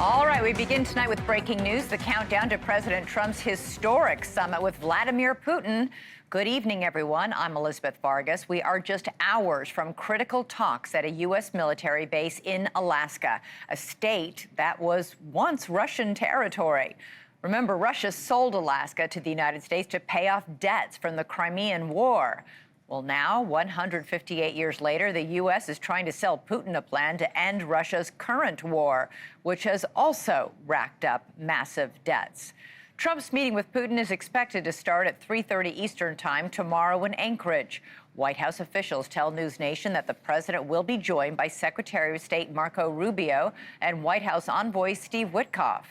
All right, we begin tonight with breaking news, the countdown to President Trump's historic summit with Vladimir Putin. Good evening, everyone. I'm Elizabeth Vargas. We are just hours from critical talks at a U.S. military base in Alaska, a state that was once Russian territory. Remember, Russia sold Alaska to the United States to pay off debts from the Crimean War. Well, now, 158 years later, the U.S. is trying to sell Putin a plan to end Russia's current war, which has also racked up massive debts. Trump's meeting with Putin is expected to start at 3:30 Eastern Time tomorrow in Anchorage. White House officials tell NewsNation that the president will be joined by Secretary of State Marco Rubio and White House envoy Steve Witkoff.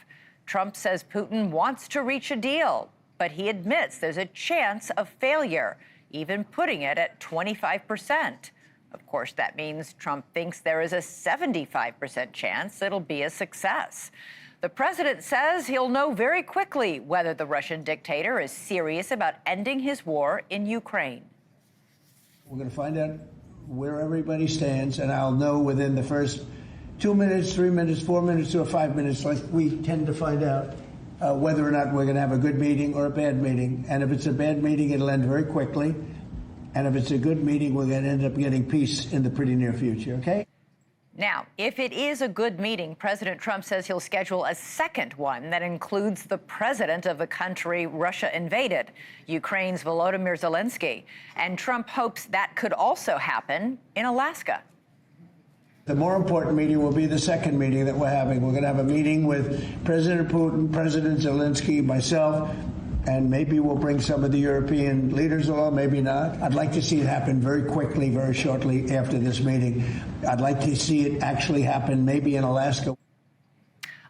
Trump says Putin wants to reach a deal, but he admits there's a chance of failure, even putting it at 25%. Of course, that means Trump thinks there is a 75% chance it'll be a success. The president says he'll know very quickly whether the Russian dictator is serious about ending his war in Ukraine. We're going to find out where everybody stands, and I'll know within the first 2 minutes, 3 minutes, 4 minutes, or 5 minutes, like we tend to find out whether or not we're going to have a good meeting or a bad meeting. And if it's a bad meeting, it'll end very quickly. And if it's a good meeting, we're going to end up getting peace in the pretty near future, okay? Now, if it is a good meeting, President Trump says he'll schedule a second one that includes the president of the country Russia invaded, Ukraine's Volodymyr Zelensky. And Trump hopes that could also happen in Alaska. The more important meeting will be the second meeting that we're having. We're going to have a meeting with President Putin, President Zelensky, myself, and maybe we'll bring some of the European leaders along, maybe not. I'd like to see it happen very quickly, very shortly after this meeting. I'd like to see it actually happen maybe in Alaska.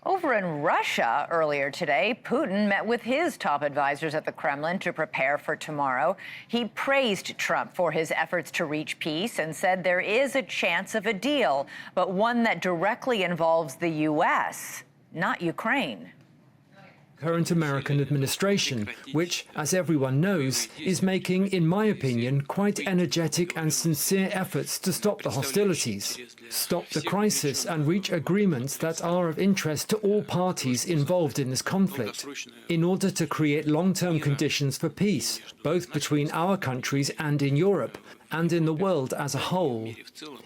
Over in Russia earlier today, Putin met with his top advisors at the Kremlin to prepare for tomorrow. He praised Trump for his efforts to reach peace and said there is a chance of a deal, but one that directly involves the U.S., not Ukraine. Current American administration, which, as everyone knows, is making, in my opinion, quite energetic and sincere efforts to stop the hostilities, stop the crisis and reach agreements that are of interest to all parties involved in this conflict, in order to create long-term conditions for peace, both between our countries and in Europe, and in the world as a whole.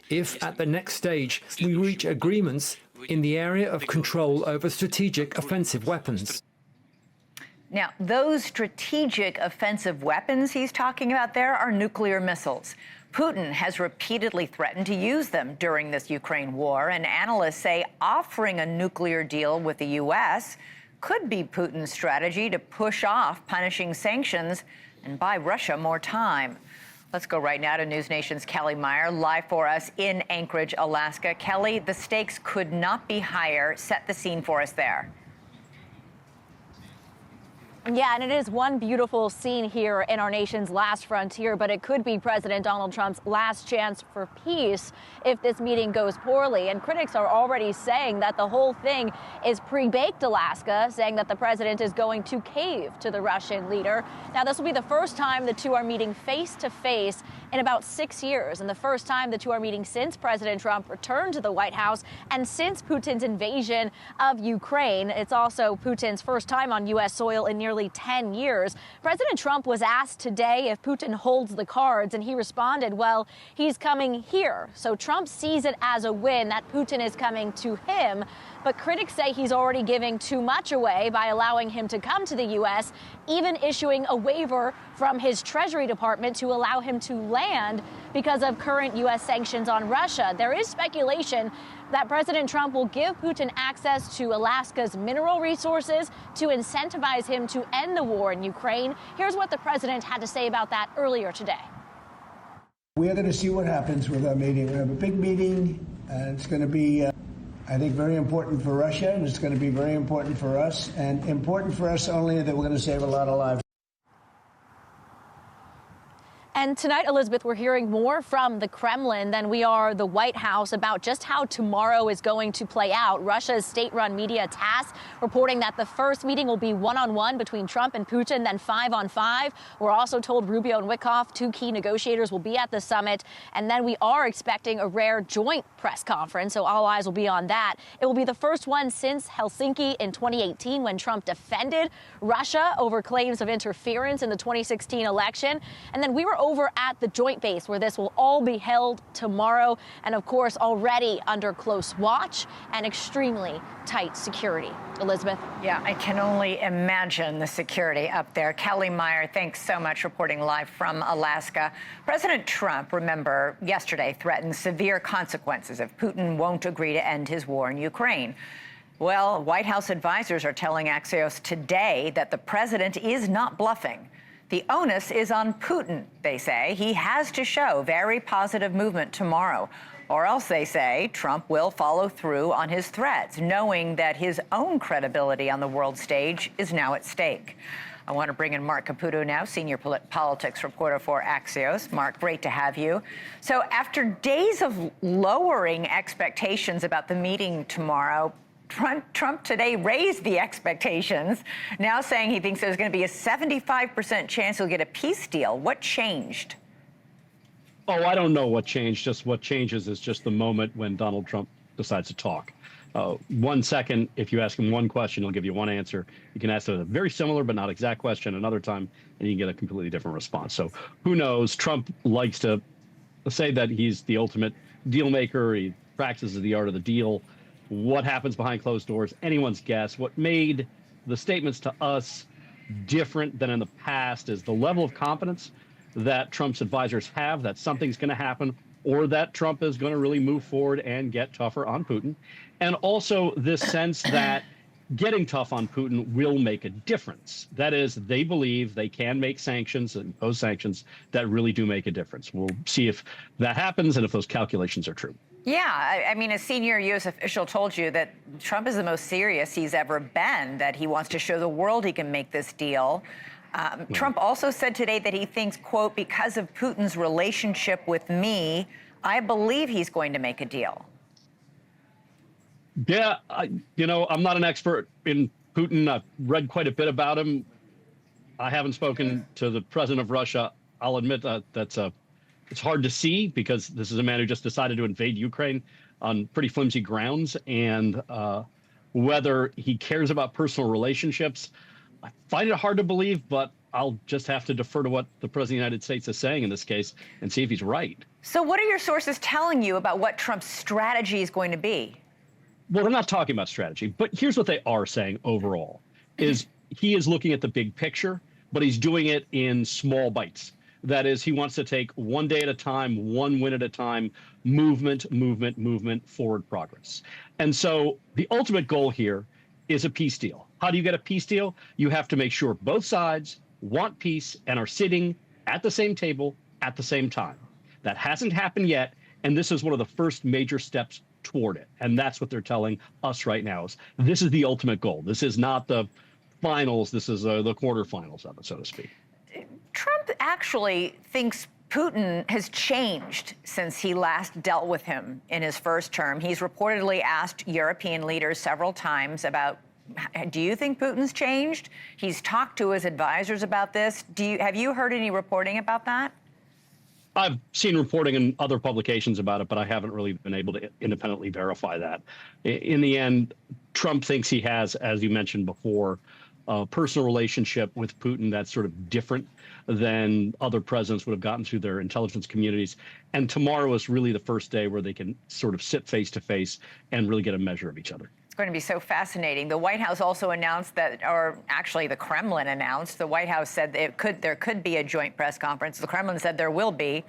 If, at the next stage, we reach agreements in the area of control over strategic offensive weapons. Now, those strategic offensive weapons he's talking about there are nuclear missiles. Putin has repeatedly threatened to use them during this Ukraine war, and analysts say offering a nuclear deal with the U.S. could be Putin's strategy to push off punishing sanctions and buy Russia more time. Let's go right now to NewsNation's Kelly Meyer, live for us in Anchorage, Alaska. Kelly, the stakes could not be higher. Set the scene for us there. Yeah, and it is one beautiful scene here in our nation's last frontier, but it could be President Donald Trump's last chance for peace if this meeting goes poorly. And critics are already saying that the whole thing is pre-baked Alaska, saying that the president is going to cave to the Russian leader. Now, this will be the first time the two are meeting face to face in about 6 years, and the first time the two are meeting since President Trump returned to the White House and since Putin's invasion of Ukraine. It's also Putin's first time on U.S. soil in nearly 10 years. President Trump was asked today if Putin holds the cards, and he responded, well, he's coming here. So Trump sees it as a win that Putin is coming to him. But critics say he's already giving too much away by allowing him to come to the U.S., even issuing a waiver from his Treasury Department to allow him to land because of current U.S. sanctions on Russia. There is speculation that President Trump will give Putin access to Alaska's mineral resources to incentivize him to end the war in Ukraine. Here's what the president had to say about that earlier today. We're going to see what happens with our meeting. We have a big meeting, and it's going to be, I think, very important for Russia, and it's going to be very important for us, and important for us only that we're going to save a lot of lives. And tonight, Elizabeth, we're hearing more from the Kremlin than we are the White House about just how tomorrow is going to play out. Russia's state-run media TASS reporting that the first meeting will be one-on-one between Trump and Putin, then 5-on-5. We're also told Rubio and Witkoff, two key negotiators, will be at the summit. And then we are expecting a rare joint press conference, so all eyes will be on that. It will be the first one since Helsinki in 2018 when Trump defended Russia over claims of interference in the 2016 election. And then we were over at the joint base where this will all be held tomorrow. And of course, already under close watch and extremely tight security. Elizabeth? Yeah, I can only imagine the security up there. Kelly Meyer, thanks so much, reporting live from Alaska. President Trump, remember, yesterday threatened severe consequences if Putin won't agree to end his war in Ukraine. Well, White House advisors are telling Axios today that the president is not bluffing. The onus is on Putin, they say. He has to show very positive movement tomorrow, or else, they say, Trump will follow through on his threats, knowing that his own credibility on the world stage is now at stake. I want to bring in Mark Caputo now, senior politics reporter for Axios. Mark, great to have you. So after days of lowering expectations about the meeting tomorrow, Trump today raised the expectations, now saying he thinks there's going to be a 75% chance he'll get a peace deal. What changed? Oh, I don't know what changed. Just what changes is just the moment when Donald Trump decides to talk. 1 second, if you ask him one question, he'll give you one answer. You can ask a very similar but not exact question another time, and you can get a completely different response. So who knows? Trump likes to say that he's the ultimate deal maker. He practices the art of the deal. What happens behind closed doors, anyone's guess. What made the statements to us different than in the past is the level of confidence that Trump's advisors have that something's going to happen, or that Trump is going to really move forward and get tougher on Putin. And also this sense that getting tough on Putin will make a difference. That is, they believe they can make sanctions and impose sanctions that really do make a difference. We'll see if that happens and if those calculations are true. Yeah, I mean, a senior U.S. official told you that Trump is the most serious he's ever been, that he wants to show the world he can make this deal. Trump also said today that he thinks, quote, because of Putin's relationship with me, I believe he's going to make a deal. Yeah, I'm not an expert in Putin. I've read quite a bit about him. I haven't spoken to the president of Russia. I'll admit that it's hard to see because this is a man who just decided to invade Ukraine on pretty flimsy grounds. And whether he cares about personal relationships, I find it hard to believe, but I'll just have to defer to what the president of the United States is saying in this case and see if he's right. So what are your sources telling you about what Trump's strategy is going to be? Well, they're not talking about strategy, but here's what they are saying overall, is he is looking at the big picture, but he's doing it in small bites. That is, he wants to take one day at a time, one win at a time, movement, forward progress. And so the ultimate goal here is a peace deal. How do you get a peace deal? You have to make sure both sides want peace and are sitting at the same table at the same time. That hasn't happened yet, and this is one of the first major steps toward it. And that's what they're telling us right now. Is this is the ultimate goal. This is not the finals. This is the quarterfinals of it, so to speak. Trump actually thinks Putin has changed since he last dealt with him in his first term. He's reportedly asked European leaders several times about, do you think Putin's changed? He's talked to his advisors about this. Have you heard any reporting about that? I've seen reporting in other publications about it, but I haven't really been able to independently verify that. In the end, Trump thinks he has, as you mentioned before, a personal relationship with Putin that's sort of different than other presidents would have gotten through their intelligence communities. And tomorrow is really the first day where they can sort of sit face to face and really get a measure of each other. It's going to be so fascinating. The White House also announced that, or actually the Kremlin announced, the White House said there could be a joint press conference. The Kremlin said there will be.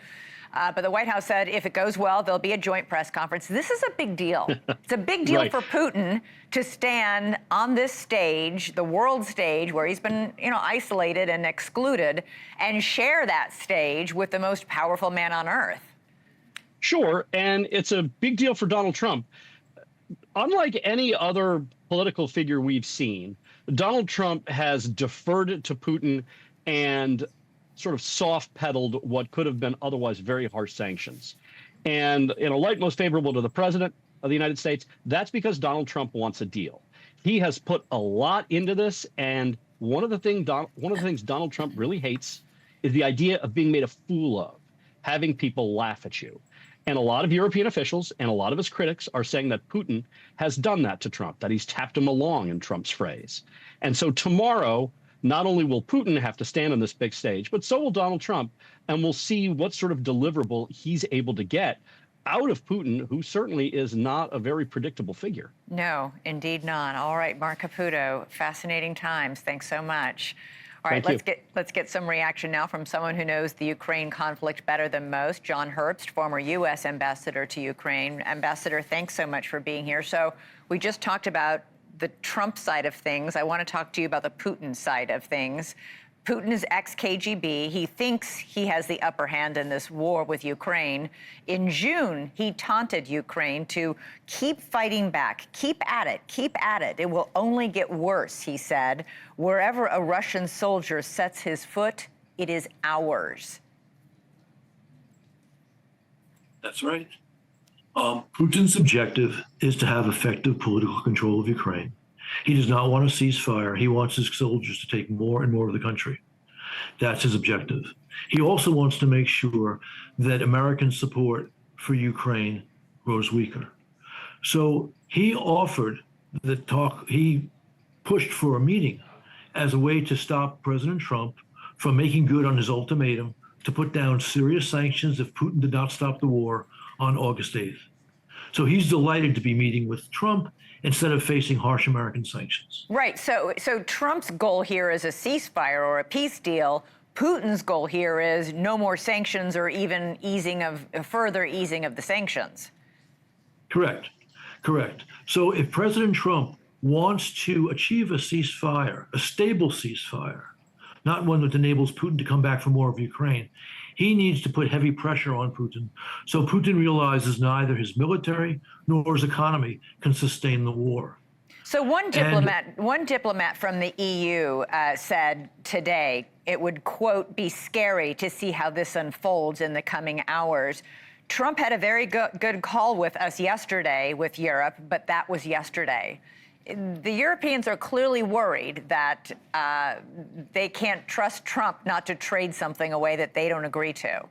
But the White House said if it goes well, there'll be a joint press conference. This is a big deal. It's a big deal for Putin to stand on this stage, the world stage, where he's been, isolated and excluded, and share that stage with the most powerful man on earth. Sure, and it's a big deal for Donald Trump. Unlike any other political figure we've seen, Donald Trump has deferred to Putin and sort of soft-pedaled what could have been otherwise very harsh sanctions. And in a light most favorable to the president of the United States, that's because Donald Trump wants a deal. He has put a lot into this, and one of the things Donald Trump really hates is the idea of being made a fool of, having people laugh at you. And a lot of European officials and a lot of his critics are saying that Putin has done that to Trump, that he's tapped him along, in Trump's phrase. And so tomorrow, not only will Putin have to stand on this big stage, but so will Donald Trump, and we'll see what sort of deliverable he's able to get out of Putin, who certainly is not a very predictable figure. No, indeed not. All right, Mark Caputo, fascinating times. Thanks so much. All right, let's get some reaction now from someone who knows the Ukraine conflict better than most, John Herbst, former U.S. ambassador to Ukraine. Ambassador, thanks so much for being here. So we just talked about the Trump side of things. I want to talk to you about the Putin side of things. Putin is ex-KGB. He thinks he has the upper hand in this war with Ukraine. In June, he taunted Ukraine to keep fighting back, keep at it, keep at it. It will only get worse, he said. Wherever a Russian soldier sets his foot, it is ours. That's right. Putin's objective is to have effective political control of Ukraine. He does not want a ceasefire. He wants his soldiers to take more and more of the country. That's his objective. He also wants to make sure that American support for Ukraine grows weaker. So he offered the talk, he pushed for a meeting as a way to stop President Trump from making good on his ultimatum to put down serious sanctions if Putin did not stop the war on August 8th. So he's delighted to be meeting with Trump instead of facing harsh American sanctions. Right. So Trump's goal here is a ceasefire or a peace deal. Putin's goal here is no more sanctions or even further easing of the sanctions. Correct. Correct. So if President Trump wants to achieve a ceasefire, a stable ceasefire, not one that enables Putin to come back for more of Ukraine, he needs to put heavy pressure on Putin so Putin realizes neither his military nor his economy can sustain the war. So one diplomat from the EU said today it would, quote, be scary to see how this unfolds in the coming hours. Trump had a very good call with us yesterday with Europe, but that was yesterday. The Europeans are clearly worried that they can't trust Trump not to trade something away that they don't agree to.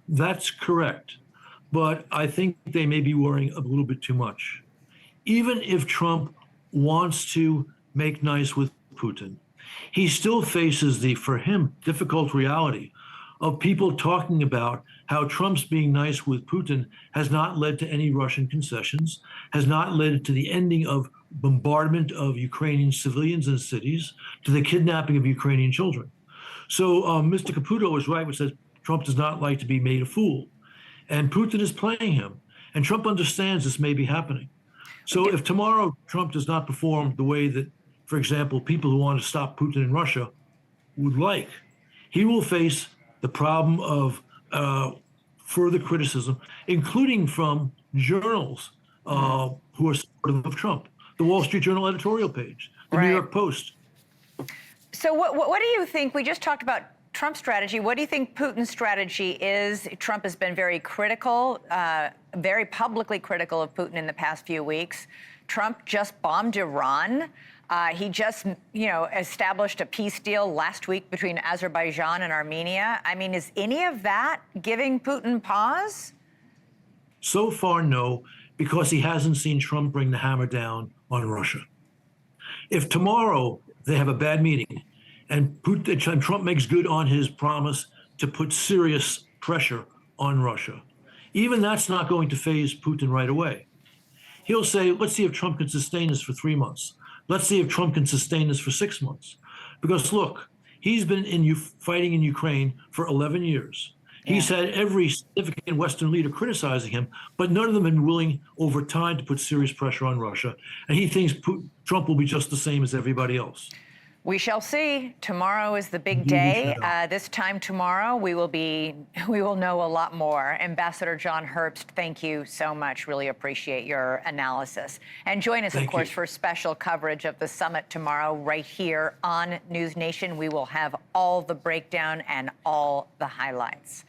That's correct. But I think they may be worrying a little bit too much. Even if Trump wants to make nice with Putin, he still faces the, for him, difficult reality of people talking about how Trump's being nice with Putin has not led to any Russian concessions, has not led to the ending of bombardment of Ukrainian civilians and cities, to the kidnapping of Ukrainian children. So Mr. Caputo is right when he says Trump does not like to be made a fool. And Putin is playing him. And Trump understands this may be happening. So if tomorrow Trump does not perform the way that, for example, people who want to stop Putin in Russia would like, he will face the problem of further criticism, including from journals who are supportive of Trump. The Wall Street Journal editorial page, the New York Post. So what do you think? We just talked about Trump's strategy. What do you think Putin's strategy is? Trump has been very critical, very publicly critical of Putin in the past few weeks. Trump just bombed Iran. He just, established a peace deal last week between Azerbaijan and Armenia. I mean, is any of that giving Putin pause? So far, no, because he hasn't seen Trump bring the hammer down on Russia. If tomorrow they have a bad meeting and Trump makes good on his promise to put serious pressure on Russia, even that's not going to faze Putin right away. He'll say, let's see if Trump can sustain this for 3 months. Let's see if Trump can sustain this for 6 months. Because look, he's been fighting in Ukraine for 11 years. Yeah. He's had every significant Western leader criticizing him, but none of them have been willing over time to put serious pressure on Russia. And he thinks Trump will be just the same as everybody else. We shall see. Tomorrow is the big day. This time tomorrow, we will know a lot more. Ambassador John Herbst, thank you so much. Really appreciate your analysis. And join us, of course, for special coverage of the summit tomorrow right here on NewsNation. We will have all the breakdown and all the highlights.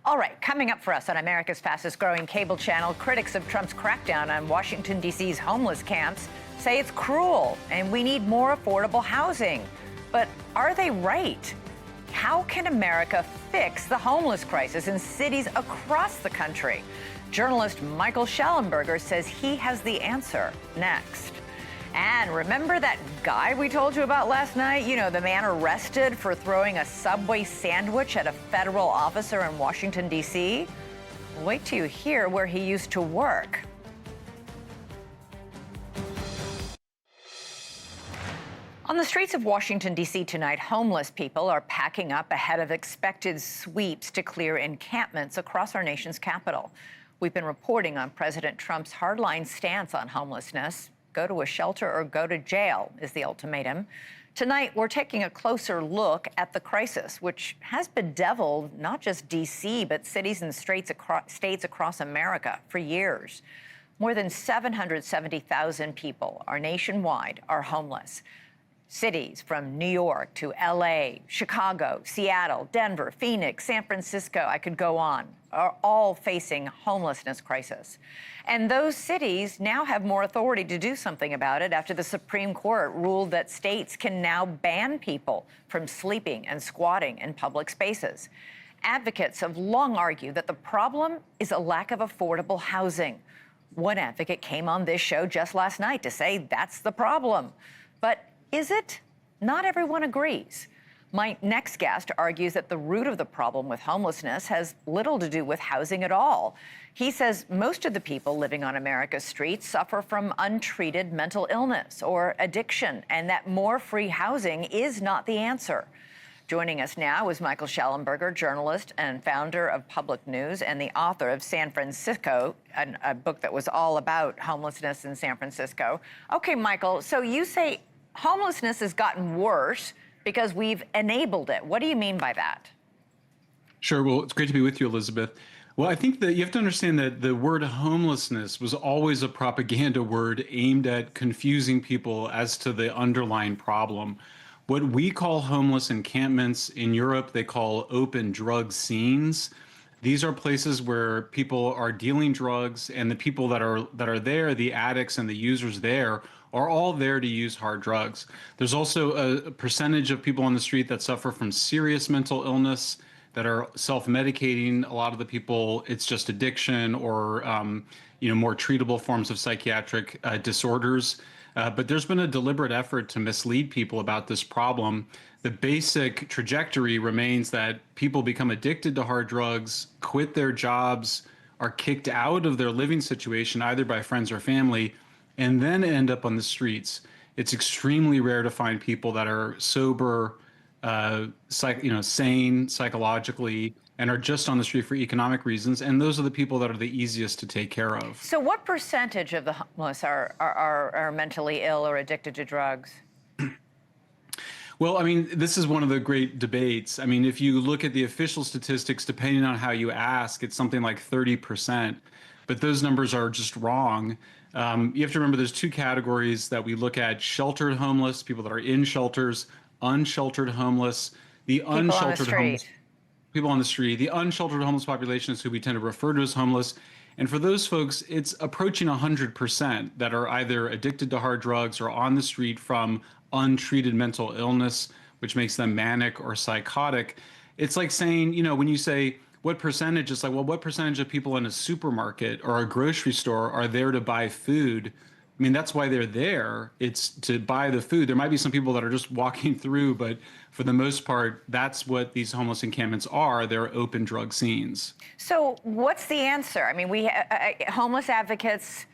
All right, coming up for us on America's fastest growing cable channel, critics of Trump's crackdown on Washington, D.C.'s homeless camps say it's cruel and we need more affordable housing. But are they right? How can America fix the homeless crisis in cities across the country? Journalist Michael Shalenburgger says he has the answer next. And remember that guy we told you about last night? You know, the man arrested for throwing a Subway sandwich at a federal officer in Washington, D.C.? Wait till you hear where he used to work. On the streets of Washington, D.C. tonight, homeless people are packing up ahead of expected sweeps to clear encampments across our nation's capital. We've been reporting on President Trump's hardline stance on homelessness. Go to a shelter or go to jail is the ultimatum. Tonight, we're taking a closer look at the crisis, which has bedeviled not just D.C., but cities and states across America for years. More than 770,000 people nationwide are homeless. Cities from New York to L.A., Chicago, Seattle, Denver, Phoenix, San Francisco, I could go on, are all facing homelessness crisis. And those cities now have more authority to do something about it after the Supreme Court ruled that states can now ban people from sleeping and squatting in public spaces. Advocates have long argued that the problem is a lack of affordable housing. One advocate came on this show just last night to say that's the problem. But is it? Not everyone agrees. My next guest argues that the root of the problem with homelessness has little to do with housing at all. He says most of the people living on America's streets suffer from untreated mental illness or addiction, and that more free housing is not the answer. Joining us now is Michael Shalenburgger, journalist and founder of Public News and the author of San Francisco, a book that was all about homelessness in San Francisco. Okay, Michael, so you say homelessness has gotten worse because we've enabled it. What do you mean by that? Sure. Well, it's great to be with you, Elizabeth. Well, I think that you have to understand that the word homelessness was always a propaganda word aimed at confusing people as to the underlying problem. What we call homeless encampments in Europe, they call open drug scenes. These are places where people are dealing drugs, and the people that are there, the addicts and the users there, are all there to use hard drugs. There's also a percentage of people on the street that suffer from serious mental illness, that are self-medicating. A lot of the people, it's just addiction or more treatable forms of psychiatric disorders. But there's been a deliberate effort to mislead people about this problem. The basic trajectory remains that people become addicted to hard drugs, quit their jobs, are kicked out of their living situation, either by friends or family, and then end up on the streets. It's extremely rare to find people that are sober, sane psychologically, and are just on the street for economic reasons. And those are the people that are the easiest to take care of. So what percentage of the homeless are mentally ill or addicted to drugs? Well, I mean, this is one of the great debates. I mean, if you look at the official statistics, depending on how you ask, it's something like 30%. But those numbers are just wrong. You have to remember there's two categories that we look at: sheltered homeless, people that are in shelters; unsheltered homeless. The unsheltered homeless, people on the street. The unsheltered homeless population is who we tend to refer to as homeless. And for those folks, it's approaching 100% that are either addicted to hard drugs or on the street from untreated mental illness, which makes them manic or psychotic. It's like saying, when you say, what percentage? It's like, well, what percentage of people in a supermarket or a grocery store are there to buy food? I mean, that's why they're there. It's to buy the food. There might be some people that are just walking through, but for the most part, that's what these homeless encampments are. They're open drug scenes. So what's the answer? I mean, homeless advocates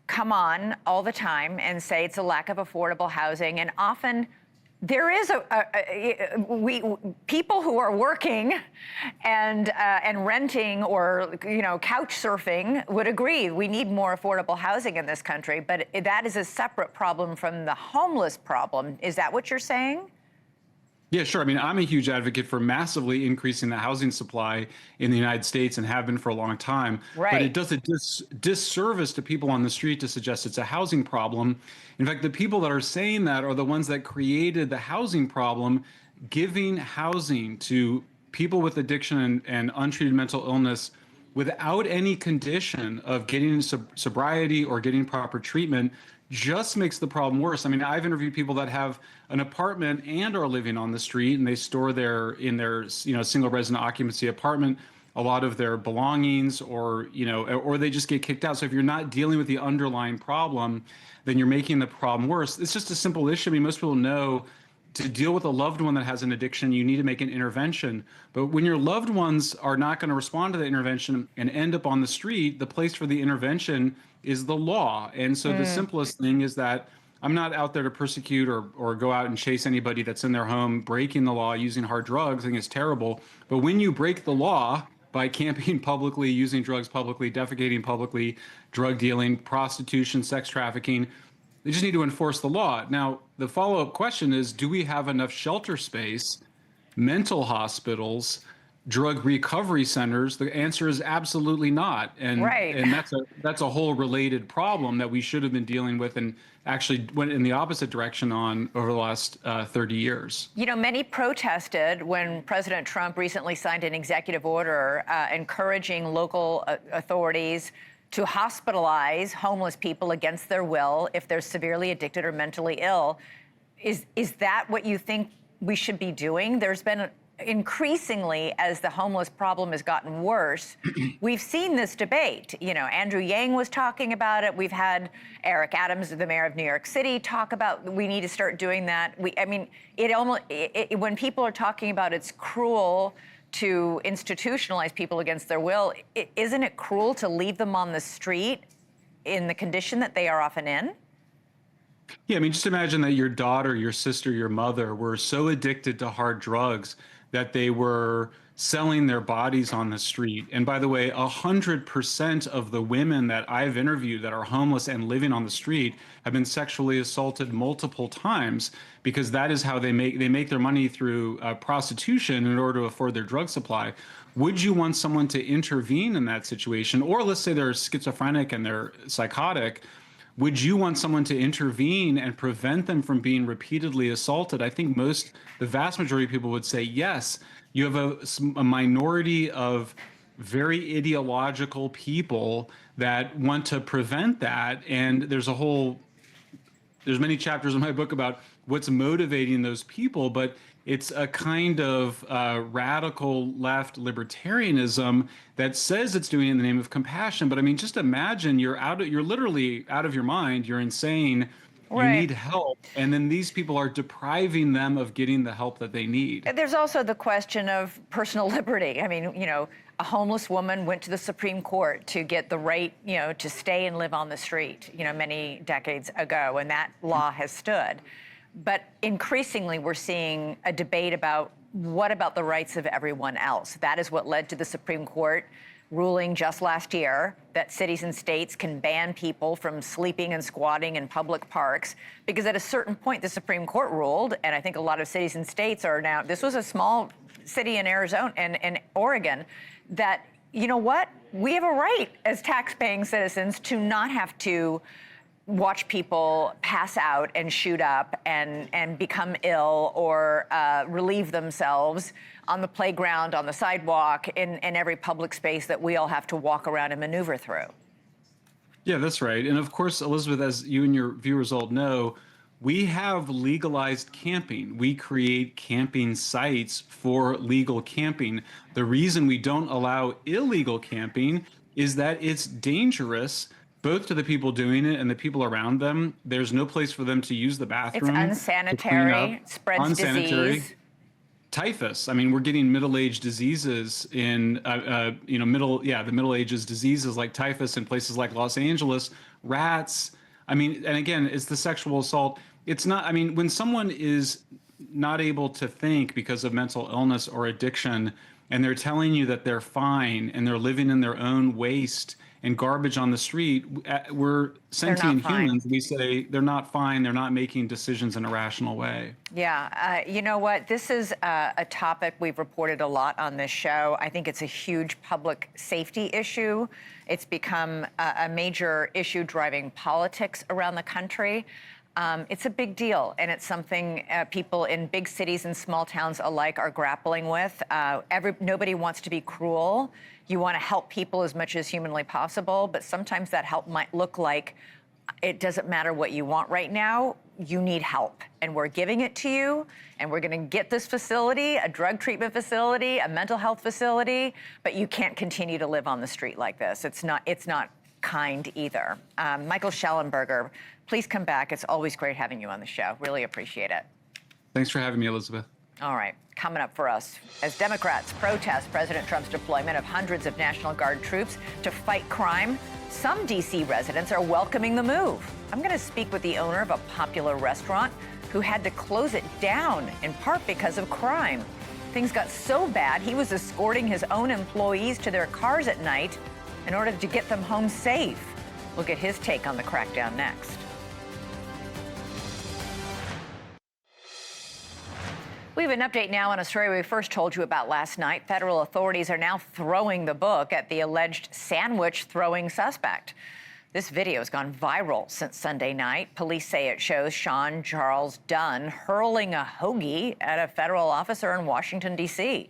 come on all the time and say it's a lack of affordable housing, and often there is people who are working and renting or couch surfing would agree we need more affordable housing in this country, but that is a separate problem from the homeless problem. Is that what you're saying? Yeah, sure. I mean, I'm a huge advocate for massively increasing the housing supply in the United States and have been for a long time. But Right. it does a disservice to people on the street to suggest it's a housing problem. In fact, the people that are saying that are the ones that created the housing problem, giving housing to people with addiction and untreated mental illness without any condition of getting sobriety or getting proper treatment just makes the problem worse. I mean, I've interviewed people that have an apartment and are living on the street, and they store in their single resident occupancy apartment a lot of their belongings, or or they just get kicked out. So if you're not dealing with the underlying problem, then you're making the problem worse. It's just a simple issue. I mean, most people know to deal with a loved one that has an addiction, you need to make an intervention. But when your loved ones are not going to respond to the intervention and end up on the street, the place for the intervention is the law. And so the simplest thing is that I'm not out there to persecute or go out and chase anybody that's in their home breaking the law using hard drugs. I think it's terrible. But when you break the law by camping publicly, using drugs publicly, defecating publicly, drug dealing, prostitution, sex trafficking, they just need to enforce the law. Now, the follow-up question is, do we have enough shelter space, mental hospitals, drug recovery centers? The answer is absolutely not. And Right. and that's a whole related problem that we should have been dealing with, and actually went in the opposite direction on over the last 30 years. You know, many protested when President Trump recently signed an executive order encouraging local authorities to hospitalize homeless people against their will if they're severely addicted or mentally ill. Is that what you think we should be doing? There's been increasingly, as the homeless problem has gotten worse, we've seen this debate. You know, Andrew Yang was talking about it. We've had Eric Adams, the mayor of New York City, talk about we need to start doing that. I mean, when people are talking about it's cruel to institutionalize people against their will, isn't it cruel to leave them on the street in the condition that they are often in? Yeah, I mean, just imagine that your daughter, your sister, your mother were so addicted to hard drugs that they were selling their bodies on the street. And by the way, 100% of the women that I've interviewed that are homeless and living on the street have been sexually assaulted multiple times, because that is how they make their money through prostitution in order to afford their drug supply. Would you want someone to intervene in that situation? Or let's say they're schizophrenic and they're psychotic. Would you want someone to intervene and prevent them from being repeatedly assaulted? I think the vast majority of people would say yes. You have a minority of very ideological people that want to prevent that. And there's many chapters in my book about what's motivating those people, but it's a kind of radical left libertarianism that says it's doing it in the name of compassion. But I mean, just imagine you're literally out of your mind. You're insane. Right. You need help. And then these people are depriving them of getting the help that they need. There's also the question of personal liberty. I mean, you know, a homeless woman went to the Supreme Court to get the right, to stay and live on the street, many decades ago, and that law has stood. But increasingly, we're seeing a debate about what about the rights of everyone else. That is what led to the Supreme Court ruling just last year that cities and states can ban people from sleeping and squatting in public parks, because at a certain point, the Supreme Court ruled, and I think a lot of cities and states are now, this was a small city in Arizona and Oregon, that, you know what, we have a right as tax-paying citizens to not have to watch people pass out and shoot up and become ill or relieve themselves on the playground, on the sidewalk, in every public space that we all have to walk around and maneuver through. Yeah, that's right. And of course, Elizabeth, as you and your viewers all know, we have legalized camping. We create camping sites for legal camping. The reason we don't allow illegal camping is that it's dangerous, both to the people doing it and the people around them. There's no place for them to use the bathroom. It's unsanitary, spreads disease. Typhus. I mean, we're getting middle-aged diseases in, the Middle Ages diseases like typhus in places like Los Angeles, rats. I mean, and again, it's the sexual assault. It's not, I mean, when someone is not able to think because of mental illness or addiction, and they're telling you that they're fine and they're living in their own waste and garbage on the street, we're sentient humans. We say they're not fine. They're not making decisions in a rational way. Yeah. You know what? This is a topic we've reported a lot on this show. I think it's a huge public safety issue. It's become a major issue driving politics around the country. It's a big deal, and it's something people in big cities and small towns alike are grappling with. Nobody wants to be cruel. You want to help people as much as humanly possible, but sometimes that help might look like it doesn't matter what you want right now. You need help, and we're giving it to you, and we're going to get this facility, a drug treatment facility, a mental health facility, but you can't continue to live on the street like this. It's not kind either. Michael Shalenburgger, please come back. It's always great having you on the show. Really appreciate it. Thanks for having me, Elizabeth. All right, coming up for us, as Democrats protest President Trump's deployment of hundreds of National Guard troops to fight crime, some D.C. residents are welcoming the move. I'm going to speak with the owner of a popular restaurant who had to close it down, in part because of crime. Things got so bad, he was escorting his own employees to their cars at night in order to get them home safe. We'll get his take on the crackdown next. We have an update now on a story we first told you about last night. Federal authorities are now throwing the book at the alleged sandwich throwing suspect. This video has gone viral since Sunday night. Police say it shows Sean Charles Dunn hurling a hoagie at a federal officer in Washington, D.C.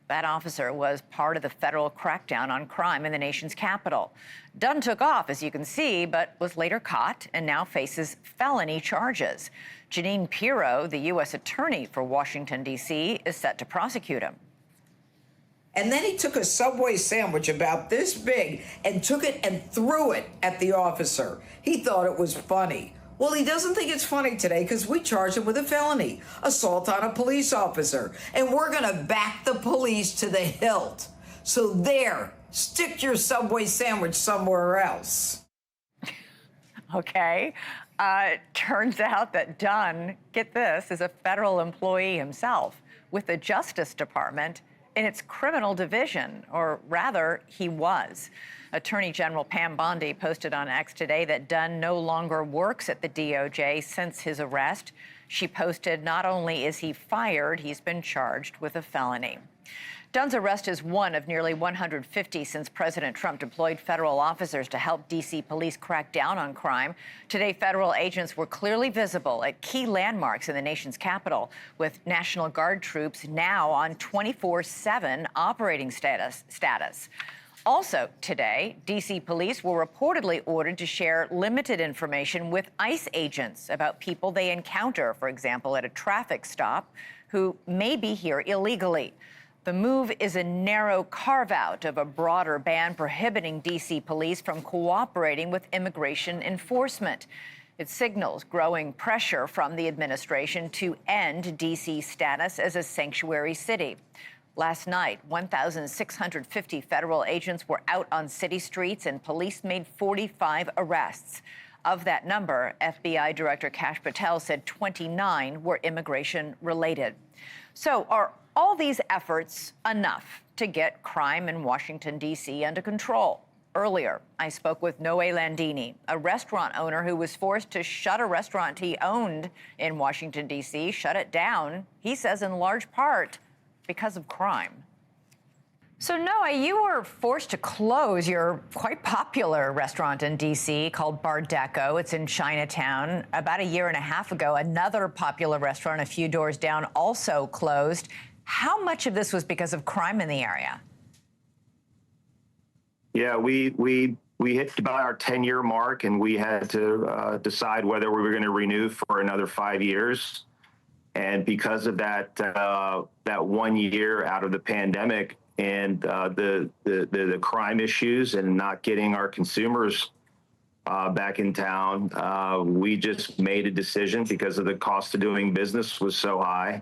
That officer was part of the federal crackdown on crime in the nation's capital. Dunn took off, as you can see, but was later caught and now faces felony charges. Janine Pirro, the U.S. attorney for Washington, D.C., is set to prosecute him. And then he took a Subway sandwich about this big and took it and threw it at the officer. He thought it was funny. Well, he doesn't think it's funny today because we charged him with a felony, assault on a police officer. And we're going to back the police to the hilt. So there, stick your Subway sandwich somewhere else. Okay. Turns out that Dunn, get this, is a federal employee himself with the Justice Department in its criminal division, or rather, he was. Attorney General Pam Bondi posted on X today that Dunn no longer works at the DOJ since his arrest. She posted, not only is he fired, he's been charged with a felony. Dunn's arrest is one of nearly 150 since President Trump deployed federal officers to help D.C. police crack down on crime. Today, federal agents were clearly visible at key landmarks in the nation's capital, with National Guard troops now on 24/7 operating status. Also today, D.C. police were reportedly ordered to share limited information with ICE agents about people they encounter, for example, at a traffic stop, who may be here illegally. The move is a narrow carve-out of a broader ban prohibiting D.C. police from cooperating with immigration enforcement. It signals growing pressure from the administration to end D.C.'s status as a sanctuary city. Last night, 1,650 federal agents were out on city streets, and police made 45 arrests. Of that number, FBI Director Kash Patel said 29 were immigration-related. So are all these efforts enough to get crime in Washington, D.C. under control? Earlier, I spoke with Noe Landini, a restaurant owner who was forced to shut a restaurant he owned in Washington, D.C., shut it down, he says in large part because of crime. So, Noah, you were forced to close your quite popular restaurant in D.C. called Bar Deco. It's in Chinatown. About a year and a half ago, another popular restaurant a few doors down also closed. How much of this was because of crime in the area? Yeah, we hit about our 10-year mark, and we had to decide whether we were going to renew for another 5 years. And because of that 1 year out of the pandemic and the crime issues and not getting our consumers back in town, we just made a decision because of the cost of doing business was so high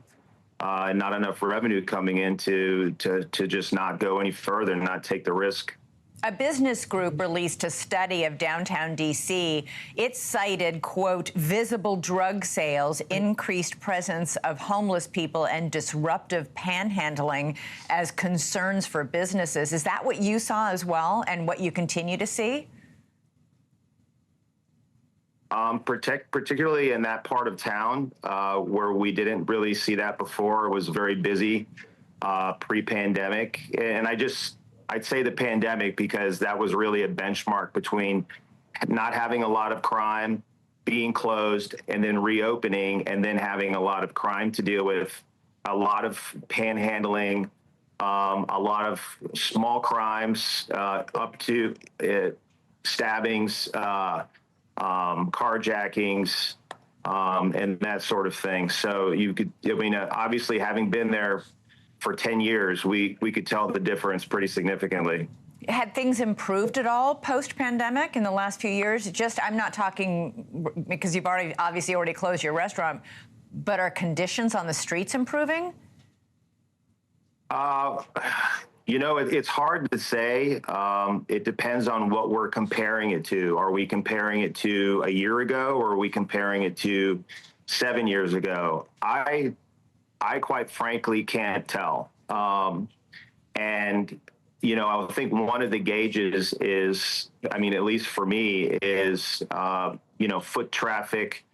and not enough revenue coming in to just not go any further and not take the risk. A business group released a study of downtown D.C. It cited, quote, visible drug sales, increased presence of homeless people, and disruptive panhandling as concerns for businesses. Is that what you saw as well, and what you continue to see? Particularly in that part of town where we didn't really see that before. It was very busy pre-pandemic. And I'd say the pandemic because that was really a benchmark between not having a lot of crime, being closed, and then reopening, and then having a lot of crime to deal with, a lot of panhandling, a lot of small crimes up to stabbings, carjackings, and that sort of thing. So you could, I mean, obviously having been there for 10 years, we could tell the difference pretty significantly. Had things improved at all post-pandemic in the last few years? I'm not talking because you've obviously already closed your restaurant, but are conditions on the streets improving? You know, it's hard to say. It depends on what we're comparing it to. Are we comparing it to a year ago, or are we comparing it to 7 years ago? I quite frankly can't tell. And, you know, I think one of the gauges is, I mean, at least for me, is, you know, foot traffic,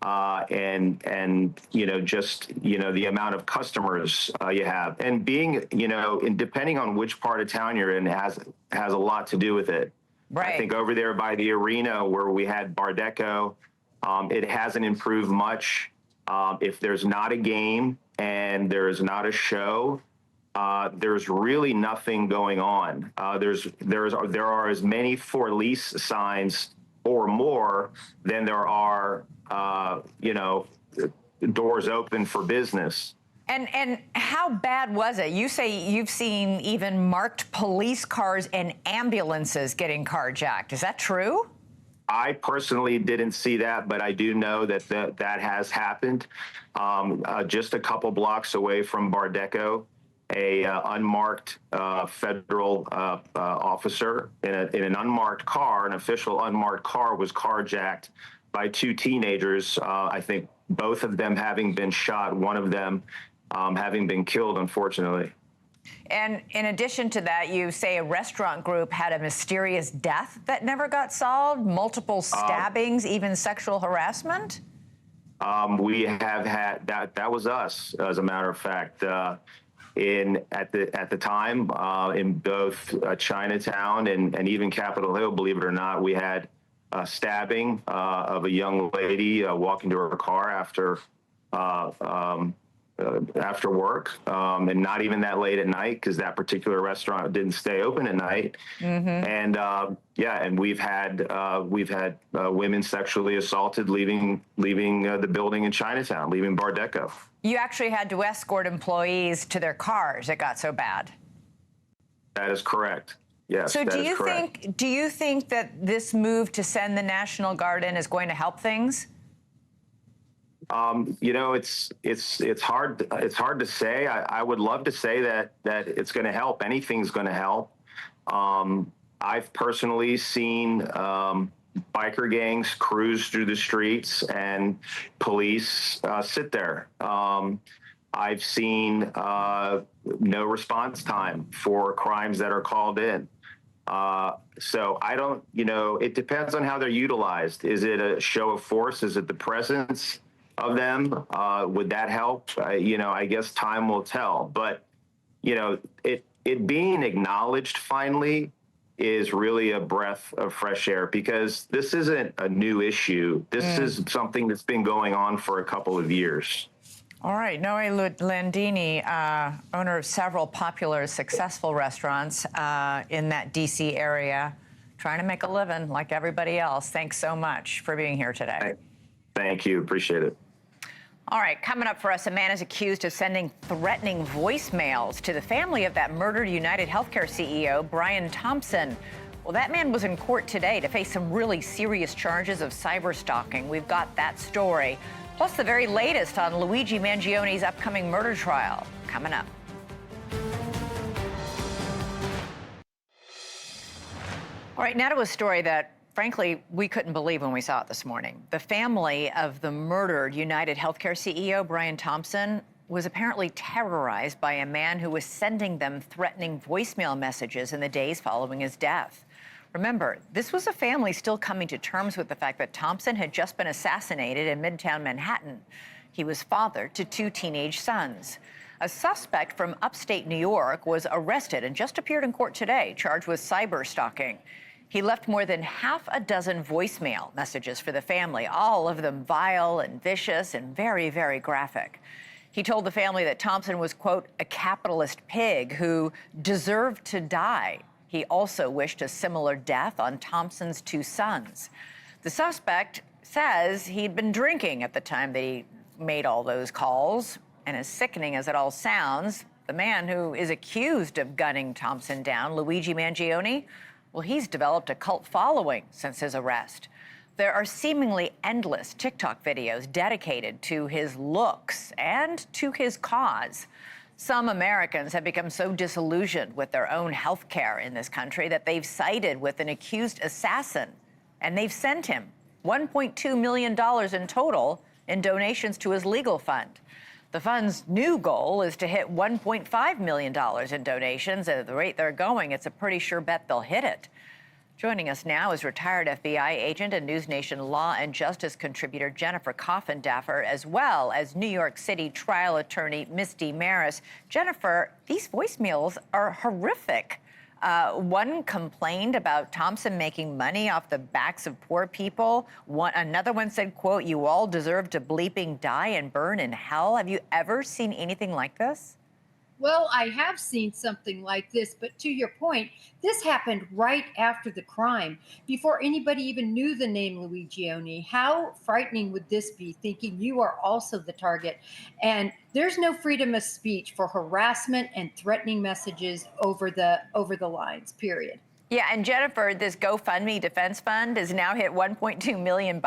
and you know, just, you know, the amount of customers you have, and being, you know, and depending on which part of town you're in has a lot to do with it. Right. I think over there by the arena where we had Bardeco, it hasn't improved much. If there's not a game and there's not a show, there's really nothing going on. There are as many for lease signs or more than there are, you know, doors open for business. And how bad was it? You say you've seen even marked police cars and ambulances getting carjacked. Is that true? I personally didn't see that, but I do know that that has happened. Just a couple blocks away from Bardeco, a unmarked federal officer in an unmarked car, an official unmarked car, was carjacked by two teenagers. I think both of them having been shot, one of them having been killed, unfortunately. And in addition to that, you say a restaurant group had a mysterious death that never got solved, multiple stabbings, even sexual harassment? We have had that was us, as a matter of fact. At the time, in both Chinatown and even Capitol Hill, believe it or not, we had a stabbing of a young lady walking to her car after work, and not even that late at night, because that particular restaurant didn't stay open at night. Mm-hmm. And and we've had women sexually assaulted leaving the building in Chinatown, leaving Bardeco. You actually had to escort employees to their cars. It got so bad. That is correct. Yes. So do you think that this move to send the National Guard in is going to help things? You know, it's hard to say. I would love to say that it's going to help. Anything's going to help. I've personally seen biker gangs cruise through the streets and police sit there. I've seen no response time for crimes that are called in. So I don't, you know, it depends on how they're utilized. Is it a show of force? Is it the presence of them? Would that help? You know, I guess time will tell. But, you know, it being acknowledged finally is really a breath of fresh air, because this isn't a new issue. This is something that's been going on for a couple of years. All right. Noe Landini, owner of several popular, successful restaurants in that D.C. area, trying to make a living like everybody else. Thanks so much for being here today. Thank you. Appreciate it. All right, coming up for us, a man is accused of sending threatening voicemails to the family of that murdered United Healthcare CEO, Brian Thompson. Well, that man was in court today to face some really serious charges of cyber stalking. We've got that story, plus the very latest on Luigi Manion's upcoming murder trial, coming up. All right, now to a story that, frankly, we couldn't believe when we saw it this morning. The family of the murdered United Healthcare CEO, Brian Thompson, was apparently terrorized by a man who was sending them threatening voicemail messages in the days following his death. Remember, this was a family still coming to terms with the fact that Thompson had just been assassinated in Midtown Manhattan. He was father to 2 teenage sons. A suspect from upstate New York was arrested and just appeared in court today, charged with cyber stalking. He left more than half a dozen voicemail messages for the family, all of them vile and vicious and very, very graphic. He told the family that Thompson was, quote, a capitalist pig who deserved to die. He also wished a similar death on Thompson's 2 sons. The suspect says he'd been drinking at the time that he made all those calls. And as sickening as it all sounds, the man who is accused of gunning Thompson down, Luigi Manion, well, he's developed a cult following since his arrest. There are seemingly endless TikTok videos dedicated to his looks and to his cause. Some Americans have become so disillusioned with their own health care in this country that they've sided with an accused assassin, and they've sent him $1.2 million in total in donations to his legal fund. The fund's new goal is to hit $1.5 million in donations. At the rate they're going, it's a pretty sure bet they'll hit it. Joining us now is retired FBI agent and NewsNation law and justice contributor Jennifer Coffindaffer, as well as New York City trial attorney Misty Maris. Jennifer, these voicemails are horrific. One complained about Thompson making money off the backs of poor people. Another one said, quote, you all deserve to bleeping die and burn in hell. Have you ever seen anything like this? Well, I have seen something like this, but to your point, this happened right after the crime, before anybody even knew the name Luigi Manion. How frightening would this be, thinking you are also the target? And there's no freedom of speech for harassment and threatening messages over the lines, period. Yeah, and Jennifer, this GoFundMe defense fund has now hit $1.2 million.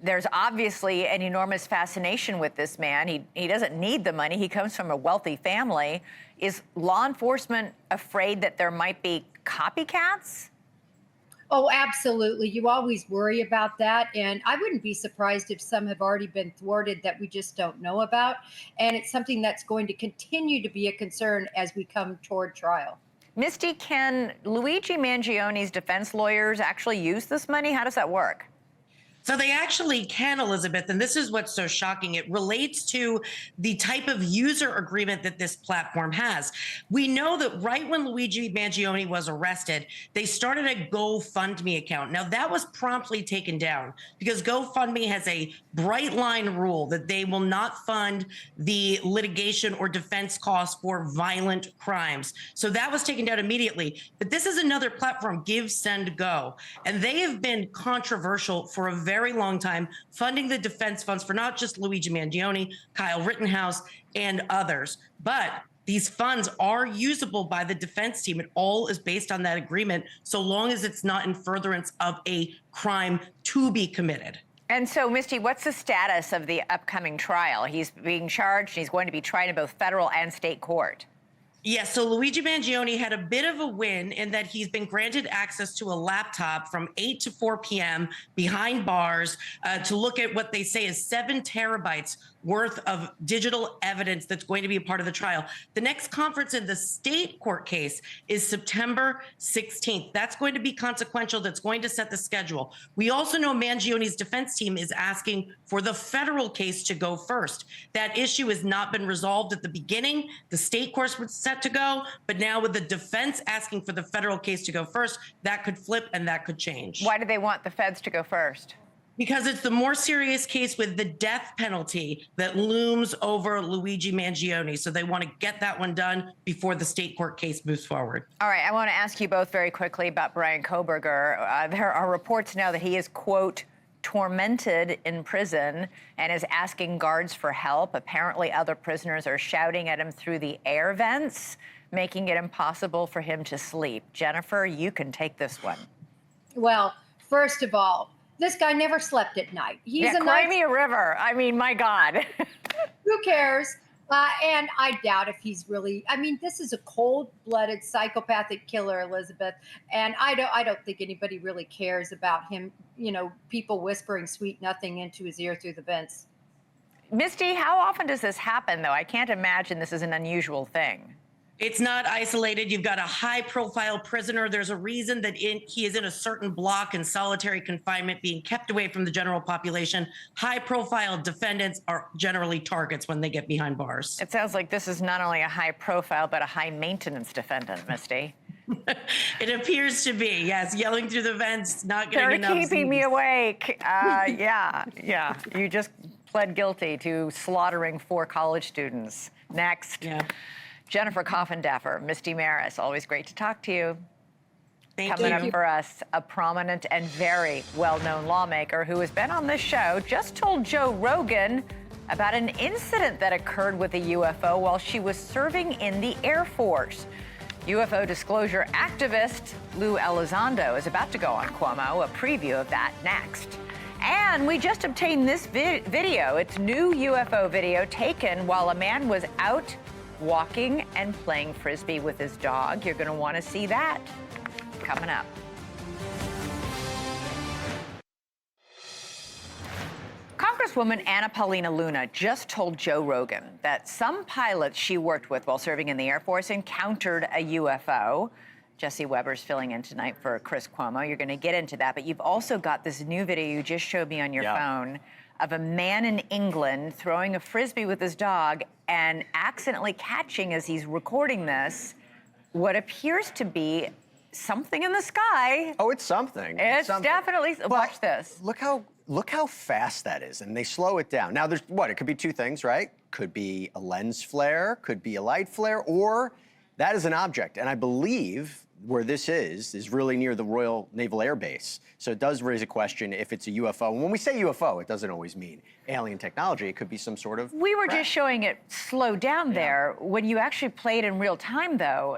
There's obviously an enormous fascination with this man. He doesn't need the money. He comes from a wealthy family. Is law enforcement afraid that there might be copycats? Oh, absolutely. You always worry about that. And I wouldn't be surprised if some have already been thwarted that we just don't know about. And it's something that's going to continue to be a concern as we come toward trial. Misty, can Luigi Manion's defense lawyers actually use this money? How does that work? So they actually can, Elizabeth, and this is what's so shocking. It relates to the type of user agreement that this platform has. We know that right when Luigi Manion was arrested, they started a GoFundMe account. Now, that was promptly taken down because GoFundMe has a bright line rule that they will not fund the litigation or defense costs for violent crimes. So that was taken down immediately. But this is another platform, Give, Send, Go. And they have been controversial for a very long time, funding the defense funds for not just Luigi Manion, Kyle Rittenhouse, and others. But these funds are usable by the defense team. It all is based on that agreement, so long as it's not in furtherance of a crime to be committed. And so, Misty, what's the status of the upcoming trial? He's being charged. He's going to be tried in both federal and state court. Yes, so Luigi Manion had a bit of a win in that he's been granted access to a laptop from 8 to 4 p.m. behind bars to look at what they say is 7 terabytes worth of digital evidence that's going to be a part of the trial. The next conference in the state court case is September 16th. That's going to be consequential. That's going to set the schedule. We also know Manion's defense team is asking for the federal case to go first. That issue has not been resolved at the beginning. The state court was set to go, but now with the defense asking for the federal case to go first, that could flip and that could change. Why do they want the feds to go first? Because it's the more serious case with the death penalty that looms over Luigi Manion. So they want to get that one done before the state court case moves forward. All right, I want to ask you both very quickly about Brian Kohberger. There are reports now that he is, quote, tormented in prison and is asking guards for help. Apparently, other prisoners are shouting at him through the air vents, making it impossible for him to sleep. Jennifer, you can take this one. Well, first of all, this guy never slept at night. He's Cry me a river. I mean, my God. Who cares? And I doubt if he's really, I mean, this is a cold-blooded psychopathic killer, Elizabeth. And I don't think anybody really cares about him, people whispering sweet nothing into his ear through the vents. Misty, how often does this happen, though? I can't imagine this is an unusual thing. It's not isolated. You've got a high-profile prisoner. There's a reason that he is in a certain block in solitary confinement, being kept away from the general population. High-profile defendants are generally targets when they get behind bars. It sounds like this is not only a high-profile, but a high-maintenance defendant, Misty. It appears to be, yes. Yelling through the vents, not getting enough. They're keeping me awake. Yeah. You just pled guilty to slaughtering 4 college students. Next. Yeah. Jennifer Coffindaffer, Misty Maris, always great to talk to you. Thank Coming you. up for us, a prominent and very well-known lawmaker who has been on this show just told Joe Rogan about an incident that occurred with a UFO while she was serving in the Air Force. UFO disclosure activist Lou Elizondo is about to go on Cuomo. A preview of that next. And we just obtained this video. It's new UFO video taken while a man was out walking and playing Frisbee with his dog. You're going to want to see that coming up. Congresswoman Anna Paulina Luna just told Joe Rogan that some pilots she worked with while serving in the Air Force encountered a UFO. Jesse Weber's filling in tonight for Chris Cuomo. You're going to get into that, but you've also got this new video you just showed me on your phone of a man in England throwing a Frisbee with his dog and accidentally catching, as he's recording this, what appears to be something in the sky. Oh, it's something. It's something. Definitely. Well, watch this. Look how fast that is, and they slow it down. Now, there's what? It could be 2 things, right? Could be a lens flare, could be a light flare, or that is an object. And I believe where this is really near the Royal Naval Air Base. So it does raise a question if it's a UFO. And when we say UFO, it doesn't always mean alien technology. It could be some sort of We were just showing it slow down there. When you actually play it in real time, though,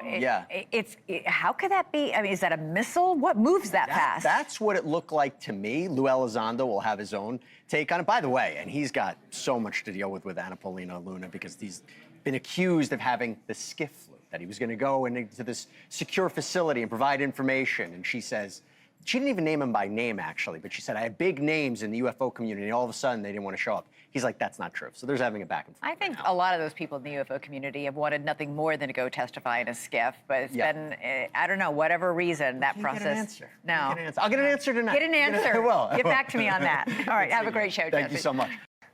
how could that be? I mean, is that a missile? What moves that fast? That's what it looked like to me. Lou Elizondo will have his own take on it. By the way, and he's got so much to deal with Anna Paulina Luna because he's been accused of having the skiff flu, that he was going to go into this secure facility and provide information. And she says, she didn't even name him by name, actually, but she said, I have big names in the UFO community. And all of a sudden, they didn't want to show up. He's like, that's not true. So there's having a back and forth. I think a lot of those people in the UFO community have wanted nothing more than to go testify in a skiff. But it's been, I don't know, whatever reason, that process. Get an answer. No. I'll get an answer tonight. Get an answer. I will. Get back to me on that. All right, have a great show, Thank you so much.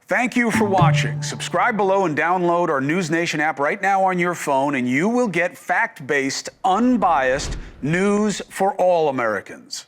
Thank you for watching. Subscribe below and download our NewsNation app right now on your phone, and you will get fact-based, unbiased news for all Americans.